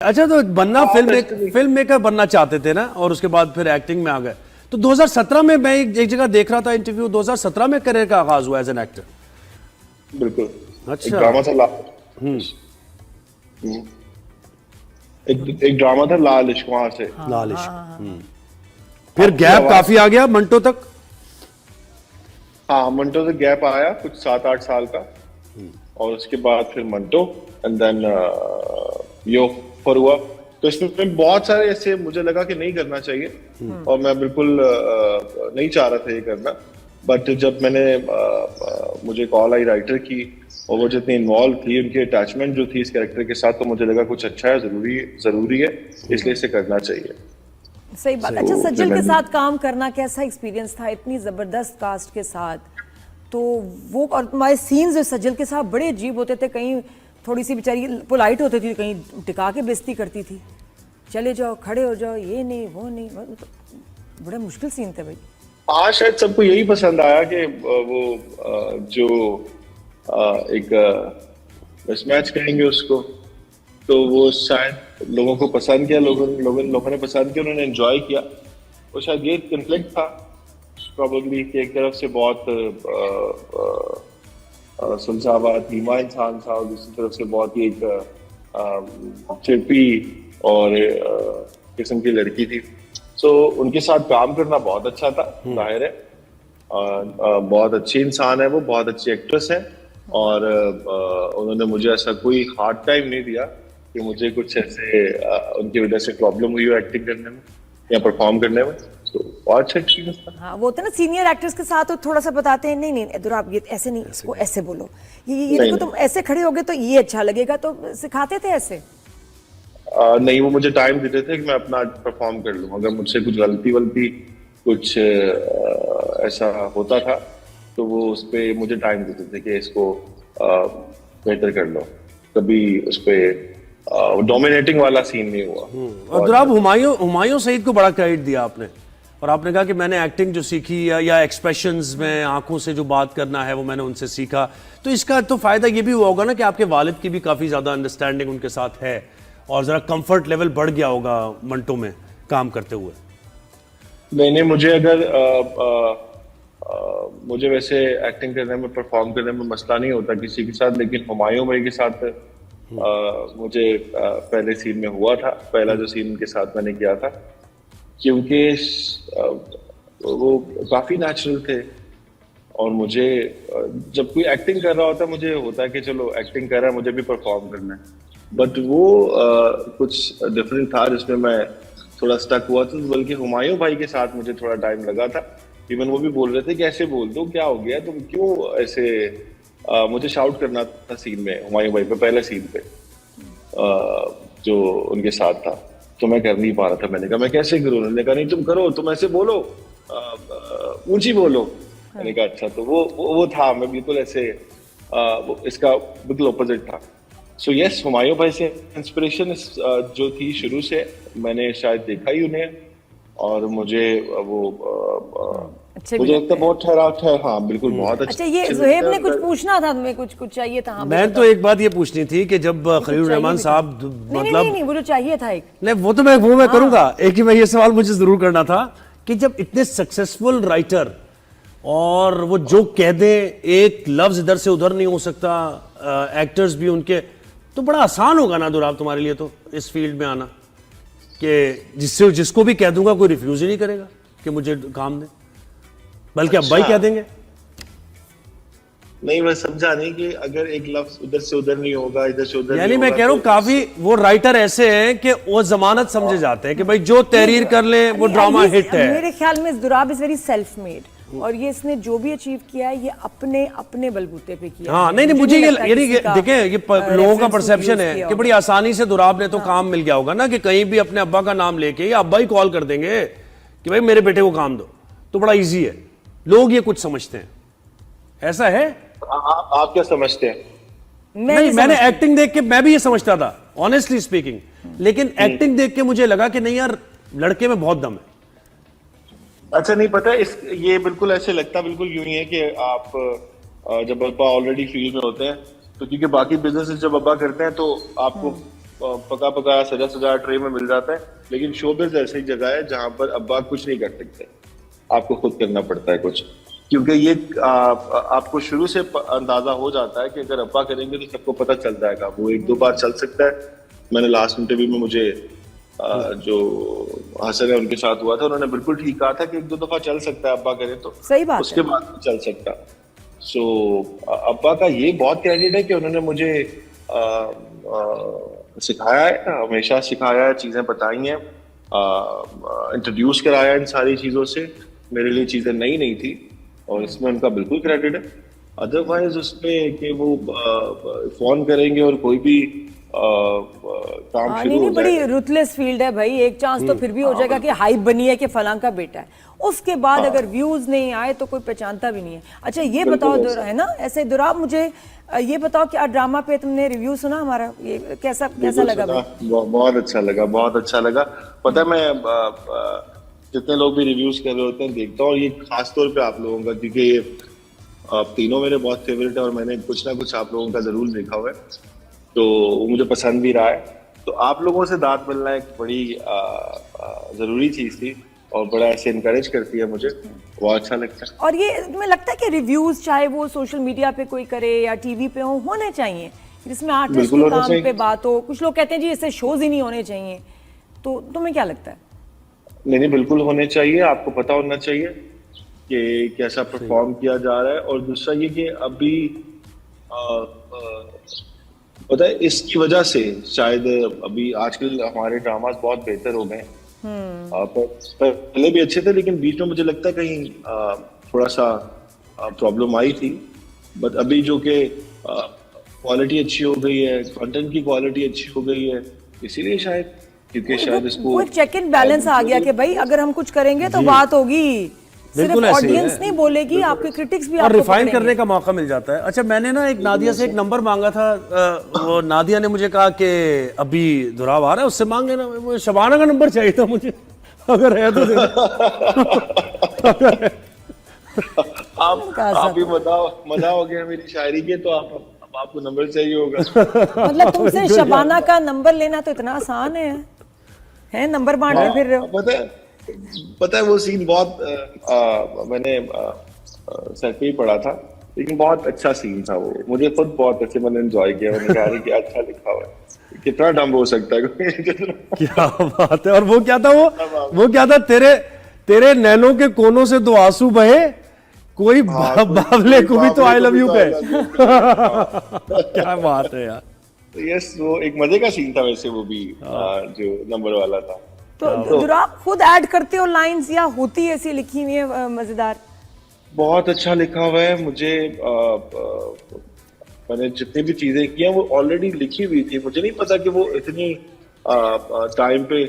अच्छा, तो बनना फिल्म मेकर बनना चाहते थे ना, और उसके बाद फिर एक्टिंग में आ गए। तो 2017 में मैं एक जगह देख रहा था इंटरव्यू, 2017 में करियर का आगाज हुआ एज एन एक्टर। बिल्कुल। अच्छा। एक ड्रामा था एक ड्रामा था लाल इश्क, वहां से। लाल इश्क। फिर गैप काफी आ गया मंटो तक। हाँ, मंटो से गैप आया कुछ 7-8 साल का, और उसके बाद फिर मंटो, एंड देन यो फॉर हुआ। तो इसमें बहुत सारे ऐसे मुझे लगा कि नहीं करना चाहिए, और मैं बिल्कुल नहीं चाह रहा था ये करना। बट जब मैंने मुझे कॉल आई राइटर की, और वो जितनी इन्वॉल्व थी, उनकी अटैचमेंट जो थी इस कैरेक्टर के साथ, तो मुझे लगा कुछ अच्छा है, जरूरी है, इसलिए इसे करना चाहिए। सही बात। अच्छा, सज्जल के साथ काम करना कैसा एक्सपीरियंस था? इतनी जबरदस्त कास्ट के साथ, तो वो और तुम्हारे सीन्स जो सज्जल के साथ बड़े अजीब होते थे। कहीं थोड़ी सी बेचारी पोलाइट होती थी, कहीं टिका के बेइज्जती करती थी, चले जाओ, खड़े हो जाओ, ये नहीं वो नहीं, बड़े मुश्किल सीन थे भाई। हाँ, शायद सबको यही पसंद आया कि वो जो एक मिसमैच कहेंगे उसको, तो वो शायद लोगों को पसंद किया, लोगों ने पसंद किया, उन्होंने एंजॉय किया। और शायद ये कन्फ्लिक्ट था प्रॉब्लली कि एक तरफ से बहुत सुलझावा धीमा इंसान था, और दूसरी तरफ से बहुत ही एक चिड़पी और किस्म की लड़की थी। सो उनके साथ काम करना बहुत अच्छा था, जाहिर है। बहुत अच्छी इंसान है वो, बहुत अच्छी एक्ट्रेस है, और उन्होंने मुझे ऐसा कोई हार्ड टाइम नहीं दिया कि मुझे कुछ ऐसे उनकी वजह से प्रॉब्लम हुई हो एक्टिंग करने में या परफॉर्म करने में। तो बहुत अच्छा एक्सपीरियंस था। हाँ, वो होता है ना सीनियर एक्टर्स के साथ, तो थोड़ा सा बताते हैं, नहीं नहीं इधर आप ये ऐसे नहीं, इसको ऐसे बोलो, ये देखो तुम ऐसे खड़े होगे तो ये अच्छा लगेगा, तो सिखाते थे ऐसे। नहीं, वो मुझे टाइम देते थे कि मैं अपना परफॉर्म कर लूँ। अगर मुझसे कुछ गलती कुछ ऐसा होता था, तो वो उस पर मुझे टाइम देते थे कि इसको बेहतर कर लो। कभी उस पर डोमिनेटिंग वाला सीन नहीं हुआ। और आप हुमायूं सईद को बड़ा क्रेडिट दिया आपने, और आपने कहा कि मैंने एक्टिंग जो सीखी या एक्सप्रेशंस में आंखों से जो बात करना है वो मैंने उनसे सीखा। तो इसका तो फायदा ये भी हुआ होगा ना कि आपके वालिद की भी काफी ज्यादा अंडरस्टैंडिंग उनके साथ है, और जरा कंफर्ट लेवल बढ़ गया होगा मंटो में काम करते हुए। नहीं, मुझे अगर मुझे वैसे एक्टिंग करने में, परफॉर्म करने में मसला नहीं होता किसी के साथ, लेकिन हुमायूं भाई के साथ मुझे पहले सीन में हुआ था। पहला जो सीन उनके साथ मैंने किया था, क्योंकि वो काफी नेचुरल थे, और मुझे जब कोई एक्टिंग कर रहा होता, मुझे होता है कि चलो एक्टिंग कर रहा है, मुझे भी परफॉर्म करना है। बट वो कुछ डिफरेंट था जिसमें मैं थोड़ा स्टक हुआ था। बल्कि हुमायूं भाई के साथ मुझे थोड़ा टाइम लगा था। इवन वो भी बोल रहे थे कि ऐसे बोल दो, क्या हो गया, तुम क्यों ऐसे मुझे शाउट करना था सीन में, हुमायूं भाई पे, पहले सीन पे जो उनके साथ था, तो मैं कर नहीं पा रहा था। मैंने कहा मैं कैसे करूँ? उन्होंने कहा नहीं तुम करो, तुम ऐसे बोलो, ऊंची बोलो। मैंने कहा अच्छा। तो वो था, मैं बिल्कुल ऐसे इसका बिल्कुल ऑपोजिट था। सो यस, हुमायूं भाई से इंस्पिरेशन जो थी शुरू से, मैंने शायद देखा ही उन्हें, और मुझे वो मुझे लगता है बहुत ठहराव। हाँ बिल्कुल, बहुत अच्छा। अच्छा, ये ज़ुहैब ने कुछ पूछना था तुम्हें, कुछ चाहिए था? हाँ, मैं तो एक बात ये पूछनी थी कि जब खलील रहमान साहब, मतलब नहीं वो जो चाहिए था एक, नहीं वो तो मैं करूंगा। एक ही मैं ये सवाल मुझे जरूर करना था कि जब इतने सक्सेसफुल राइटर, और वो जो कह दे, एक लफ्ज इधर से उधर नहीं हो सकता, एक्टर्स भी उनके, तो बड़ा आसान होगा ना दुराब तुम्हारे लिए तो इस फील्ड में आना, कि जिसको भी कह दूंगा कोई रिफ्यूज ही नहीं करेगा कि मुझे काम दे, बल्कि अब भाई कह देंगे। नहीं, मैं समझा नहीं कि अगर एक लफ्ज उधर से उधर नहीं होगा, इधर से उधर, यानी मैं कह रहा हूं काफी वो राइटर ऐसे हैं कि वो जमानत समझे जाते हैं कि भाई जो तहरीर कर ले वो ड्रामा हिट है। मेरे ख्याल में Dorab is very self made, और ये इसने जो भी अचीव किया है ये अपने बलबूते पे किया। हाँ, नहीं मुझे ये देखें, ये लोगों का परसेप्शन है कि बड़ी आसानी से दुराब ने तो काम मिल गया होगा ना, कि कहीं भी अपने अब्बा का नाम लेके या अब्बा ही कॉल कर देंगे कि भाई मेरे बेटे को काम दो, तो बड़ा इजी है। लोग ये कुछ समझते हैं, ऐसा है? आप क्या समझते हैं? नहीं, मैंने एक्टिंग देख के मैं भी ये समझता था, ऑनेस्टली स्पीकिंग, लेकिन एक्टिंग देख के मुझे लगा कि नहीं यार, लड़के में बहुत दम है। अच्छा, नहीं पता, ये बिल्कुल ऐसे लगता बिल्कुल यूं ही है कि आप जब अब्बा ऑलरेडी फील्ड में होते हैं, तो क्योंकि बाकी बिजनेस जब अब्बा करते हैं तो आपको पका पकाया सजा सजाया ट्रे में मिल जाता है, लेकिन शोबिज़ ऐसी जगह है जहां पर अब्बा कुछ नहीं कर सकते, आपको खुद करना पड़ता है कुछ, क्योंकि ये आपको शुरू से अंदाजा हो जाता है कि अगर अब्बा करेंगे तो सबको पता चल जाएगा। वो एक दो बार चल सकता है। मैंने लास्ट इंटरव्यू में मुझे जो हसन है उनके साथ हुआ था, उन्होंने बिल्कुल ठीक कहा था कि एक दो दफा चल सकता है अब्बा करें तो, सही बात उसके है। बाद नहीं चल सकता। सो अब्बा का ये बहुत क्रेडिट है कि उन्होंने मुझे सिखाया है, हमेशा सिखाया है, चीजें बताई हैं, इंट्रोड्यूस कराया इन सारी चीजों से। मेरे लिए चीजें नई नहीं थी और इसमें उनका बिल्कुल क्रेडिट है। अदरवाइज उसमें कि वो फोन करेंगे और कोई भी काम शुरू नहीं हो बड़ी जाएगा। रुथलेस फील्ड है भाई। एक चांस तो फिर भी हो जाएगा कि हाइप बनी है कि फलां का बेटा है, उसके बाद अगर व्यूज नहीं आए तो कोई पहचानता भी नहीं है। अच्छा ये बताओ ऐसा। है ना ऐसे दुराब, मुझे ये बताओ कि ड्रामा पे तुमने रिव्यू सुना हमारा, ये कैसा लगा भाई? बहुत अच्छा लगा, बहुत अच्छा लगा। पता है मैं जितने लोग भी रिव्यूज कर रहे होते हैं देखता हूँ, और ये खास तौर पे आप लोगों का, क्योंकि ये आप तीनों मेरे बहुत फेवरेट है और मैंने कुछ ना कुछ आप लोगों का जरूर देखा हुआ है, तो वो मुझे पसंद भी रहा है। तो आप लोगों से दांत मिलना एक बड़ी जरूरी चीज थी और बड़ा ऐसे इनकरेज करती है मुझे, बहुत अच्छा लगता है। और ये तुम्हें लगता है कि रिव्यूज चाहे वो सोशल मीडिया पे कोई करे या टीवी पे हो, होने चाहिए जिसमें आर्टिस्ट बिल्कुल के होना काम चाहिए। पे बात हो। कुछ लोग कहते हैं जी इससे शोज ही नहीं होने चाहिए, तो तुम्हें क्या लगता है? नहीं, बिल्कुल होने चाहिए। आपको पता होना चाहिए कि कैसा परफॉर्म किया जा रहा है। और दूसरा ये कि अभी पता है इसकी वजह से शायद अभी आजकल हमारे ड्रामास बहुत बेहतर हो गए। पहले भी अच्छे थे, लेकिन बीच में मुझे लगता है कहीं थोड़ा सा प्रॉब्लम आई थी। बट अभी जो कि क्वालिटी अच्छी हो गई है, कंटेंट की क्वालिटी अच्छी हो गई है, इसीलिए शायद, क्योंकि शायद इसको वो एक चेक एंड बैलेंस आ गया कि भाई अगर हम कुछ करेंगे तो बात होगी, सिर्फ बिल्कुल ऐसे ही ऑडियंस है। नहीं बोलेगी, आपके क्रिटिक्स भी और आपको रिफाइन पकड़ेंगे। करने का मौका मिल जाता है। अच्छा मैंने ना एक नादिया से एक नंबर मांगा था, वो नादिया ने मुझे कहा कि अभी दुराव आ रहा है, उससे मांग लेना। मुझे शबाना का नंबर चाहिए था मुझे, अगर है तो दे दो। आप भी मजा हो गया मेरी शायरी के, तो आपको नंबर चाहिए होगा। मतलब तुमसे शबाना का नंबर लेना तो इतना आसान है नंबर बांटने फिर रहे हो। पता है वो सीन बहुत मैंने सेट पे ही पढ़ा था, लेकिन बहुत अच्छा सीन था वो। मुझे खुद बहुत अच्छे, मैंने एंजॉय किया। मैंने कहा कि अच्छा लिखा हुआ है, कितना डम्ब हो सकता है। क्या बात है। और वो क्या था, वो क्या था, तेरे नैनों के कोनों से दो आंसू बहे, कोई बावले को भी तो आई लव यू कहे। क्या बात है यार। यस, वो एक मजे का सीन था वैसे, वो भी जो नंबर वाला था। तो दुराब खुद ऐड करते हो लाइंस या होती ऐसी लिखी हुई है मजेदार? बहुत अच्छा लिखा हुआ है। मुझे मैंने जितनी भी चीजें की हैं वो ऑलरेडी लिखी हुई थी। मुझे नहीं पता कि वो इतनी टाइम पे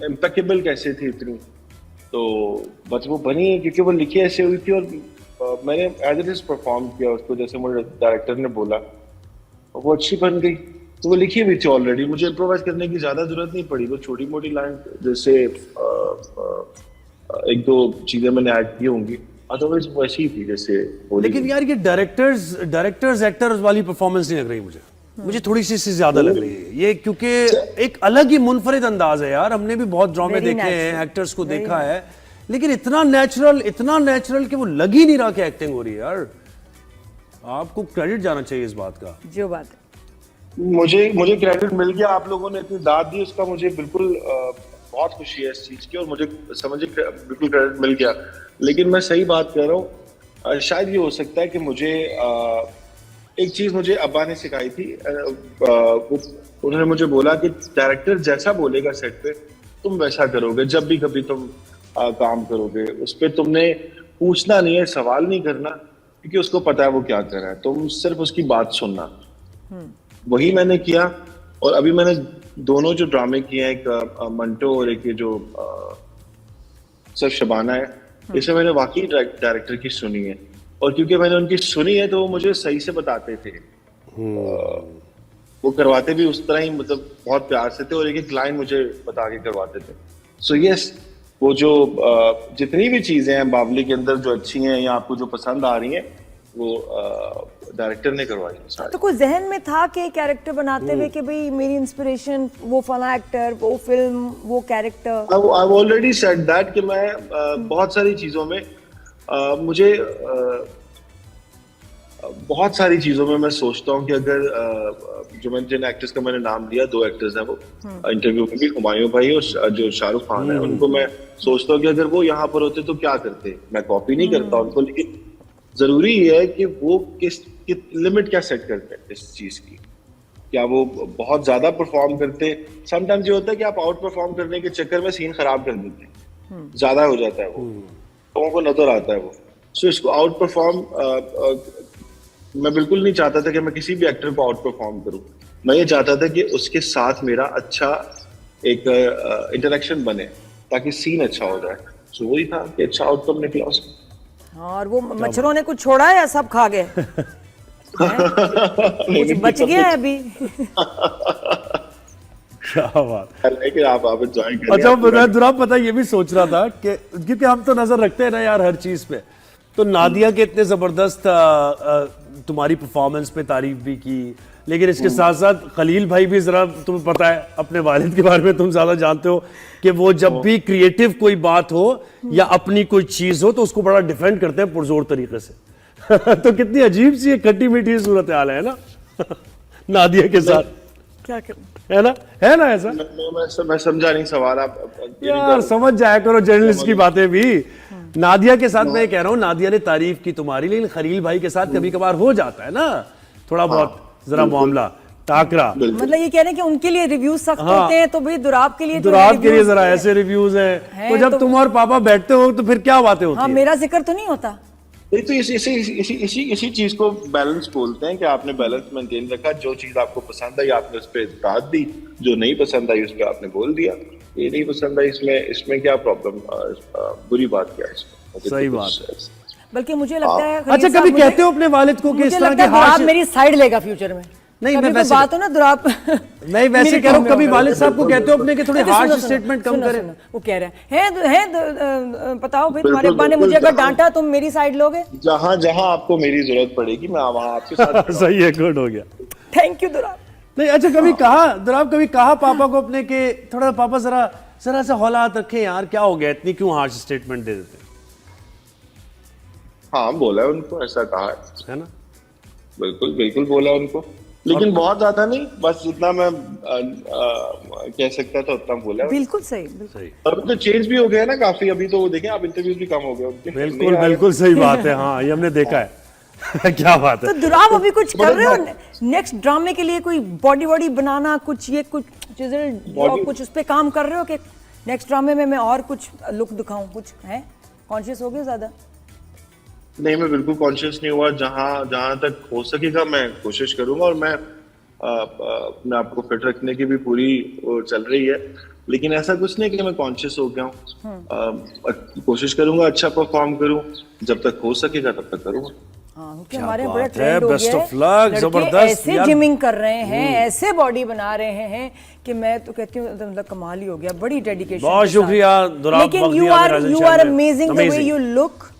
इम्पेकेबल कैसे थी इतनी, तो बस वो बनी है क्योंकि वो लिखी ऐसे हुई थी। और मैंने एज इट इज परफॉर्म किया उसको, जैसे मुझे डायरेक्टर ने बोला, वो अच्छी बन गई। तो वो लिखी हुई थी ऑलरेडी, मुझे इम्प्रोवाइज करने की ज्यादा जरूरत नहीं पड़ी। वो छोटी मोटी लाइन जैसे एक दो चीजें मैंने ऐड की होंगी, अदरवाइज वो ऐसी ही थी जैसे। लेकिन यार ये डायरेक्टर्स एक्टर्स वाली परफॉर्मेंस नहीं लग रही मुझे थोड़ी सी ज्यादा लग रही है ये, क्योंकि एक अलग ही मुनफरिद अंदाज है यार। हमने भी बहुत ड्रामे देखे हैं, एक्टर्स को देखा है, लेकिन इतना नेचुरल कि वो लग ही नहीं रहा कि एक्टिंग हो रही है यार। आपको क्रेडिट जाना चाहिए इस बात का। जो बात है, मुझे क्रेडिट मिल गया। आप लोगों ने इतनी दाद दी, उसका मुझे बिल्कुल बहुत खुशी है इस चीज की, और मुझे समझिए बिल्कुल क्रेडिट मिल गया। लेकिन मैं सही बात कर रहा हूँ, शायद ये हो सकता है कि मुझे एक चीज मुझे अब्बा ने सिखाई थी। उन्होंने मुझे बोला कि डायरेक्टर जैसा बोलेगा सेट पे तुम वैसा करोगे। जब भी कभी तुम काम करोगे उस पर तुमने पूछना नहीं है, सवाल नहीं करना, क्योंकि उसको पता है वो क्या कर रहा है। तुम सिर्फ उसकी बात सुनना। वही मैंने किया। और अभी मैंने दोनों जो ड्रामे किए हैं, एक मंटो और एक ये जो सिर्फ शबाना है, इसे मैंने वाकई डायरेक्टर की सुनी है। और क्योंकि मैंने उनकी सुनी है तो वो मुझे सही से बताते थे। वो करवाते भी उस तरह ही, मतलब बहुत प्यार से थे, और एक एक लाइन मुझे बता के करवाते थे। सो यस, वो जो जितनी भी चीजें हैं बावली के अंदर जो अच्छी हैं या आपको जो पसंद आ रही हैं, वो डायरेक्टर ने करवाई है सारी। तो कोई जहन में था कि कैरेक्टर बनाते हुए कि भाई मेरी इंस्पिरेशन वो फला एक्टर, वो फिल्म, वो character? I've already said that कि मैं बहुत सारी चीजों में मुझे बहुत सारी चीजों में मैं सोचता हूँ कि अगर जो मैंने जिन एक्टर्स का मैंने नाम दिया, 2 एक्टर्स हैं वो इंटरव्यू में भी, हुमायूं भाई और जो शाहरुख खान है, उनको मैं सोचता हूँ कि अगर वो यहाँ पर होते तो क्या करते। मैं कॉपी नहीं करता उनको, लेकिन जरूरी ये है कि वो किस लिमिट क्या सेट करते हैं इस चीज की। क्या वो बहुत ज्यादा परफॉर्म करते, समटाइम्स ये होता है कि आप आउट परफॉर्म करने के चक्कर में सीन खराब कर देते हैं, ज्यादा हो जाता है वो, लोगों को नजर आता है वो। सो इसको आउट परफॉर्म मैं बिल्कुल नहीं चाहता था कि मैं किसी भी एक्टर को आउट परफॉर्म करूं। मैं ये चाहता था कि उसके साथ मेरा अच्छा एक इंटरेक्शन बने ताकि सीन अच्छा हो जाए। सो वही था कि अच्छा आउटकम निकला उसका। हाँ, और वो मच्छरों ने कुछ छोड़ा है या सब खा गए? कुछ बच गया है अभी? क्या बात। लेकिन आप एंजॉय करिए। अच्छा, मैं दुराब पता ये भी सोच रहा था कि क्योंकि हम तो नजर रखते हैं ना यार हर चीज पे, तो नादिया के इतने जबरदस्त तुम्हारी परफॉर्मेंस पे तारीफ भी की, लेकिन इसके साथ साथ खलील भाई भी, जरा तुम्हें पता है अपने वालिद के बारे में तुम ज्यादा जानते हो कि वो जब भी क्रिएटिव कोई बात हो या अपनी कोई चीज हो तो उसको बड़ा डिफेंड करते हैं पुरजोर तरीके से। तो कितनी अजीब सी एक खट्टी मीठी सूरत हाल है ना नादिया के साथ, क्या करूं? है ना ऐसा? मैं समझा नहीं सवाल आप यार समझ जाया करो जर्नलिस्ट की बातें भी। नादिया के साथ मैं ये कह रहा हूँ, नादिया ने तारीफ की तुम्हारी, लेकिन खलील भाई के साथ कभी कभार हो जाता है ना थोड़ा बहुत जरा मामला टाकरा। मतलब ये कह रहे हैं कि उनके लिए रिव्यूज सख्त होते हैं, तो भाई दुराब के लिए दुराब के लिए जरा ऐसे रिव्यूज हैं। तो जब तुम और पापा बैठते हो तो फिर क्या बातें होती हाँ, हैं? मेरा जिक्र तो नहीं होता। नहीं तो इसी चीज को बैलेंस बोलते हैं कि आपने बैलेंस मेंटेन रखा। जो चीज आपको पसंद आई आपने उस पर दाद दी, जो नहीं पसंद आई उस पर आपने बोल दिया। ये नहीं पसंद आई, इसमें क्या प्रॉब्लम, बुरी बात क्या है इसमें? सही बात। बल्कि मुझे लगता है अच्छा, कभी कहते हो अपने वालिद को कि इस तरह के दुराब मेरी साइड लेगा फ्यूचर में? नहीं, मैं वैसे बात हो ना दुराब नहीं वैसे कह रहा हूँ, कभी वालिद साहब को कहते हो अपने के थोड़े हार्श स्टेटमेंट कम करें? वो कह रहे हैं बताओ भाई, तुम्हारे अब्बा ने मुझे अगर डांटा तुम मेरी साइड लोगे? जहाँ जहाँ आपको मेरी जरूरत पड़ेगी मैं वहाँ आपके साथ। सही है, गुड हो गया, थैंक यू दुराब। नहीं अच्छा, कभी कहा दुराब, कभी कहा पापा को अपने के थोड़ा पापा जरा सा हौलात रखे यार, क्या हो गया, इतनी क्यों हार्श स्टेटमेंट दे देते? हाँ बोला है उनको, ऐसा कहा है ना? बिल्कुल बिल्कुल बोला उनको, लेकिन बहुत ज्यादा नहीं, बस जितना मैं कह सकता था उतना बोला। बिल्कुल सही, बिल्कुल सही। अब तो चेंज भी हो गया ना काफी, अभी तो देखें आप इंटरव्यूज भी कम हो गए उनके। बिल्कुल बिल्कुल सही बात है, हाँ ये हमने देखा है। क्या बात है। तो दुराब अभी कुछ कर रहे हो नेक्स्ट ड्रामे के लिए? कोई बॉडी बनाना, कुछ ये कुछ चीजें, कुछ उस पे काम कर रहे हो कि नेक्स्ट ड्रामे में मैं और कुछ लुक दिखाऊं? कुछ है कॉन्शियस हो गए ज्यादा? नहीं, मैं बिल्कुल कॉन्शियस नहीं हुआ। जहां तक हो सकेगा मैं कोशिश करूंगा, और मैं अपने आप को फिट रखने की भी पूरी चल रही है, लेकिन ऐसा कुछ नहीं कि मैं कॉन्शियस हो गया हूँ। कोशिश करूंगा अच्छा परफॉर्म करूं, जब तक हो सकेगा तब तक करूंगा। क्योंकि हमारे बड़ा ट्रेंड हो बेस्ट गया ऑफ लक, है, जबरदस्त ऐसे जिमिंग कर रहे हैं, ऐसे बॉडी बना रहे हैं कि मैं तो कहती हूँ मतलब कमाल ही हो गया, बड़ी डेडिकेशन। बहुत शुक्रिया दुराब। लेकिन you are amazing the way you look.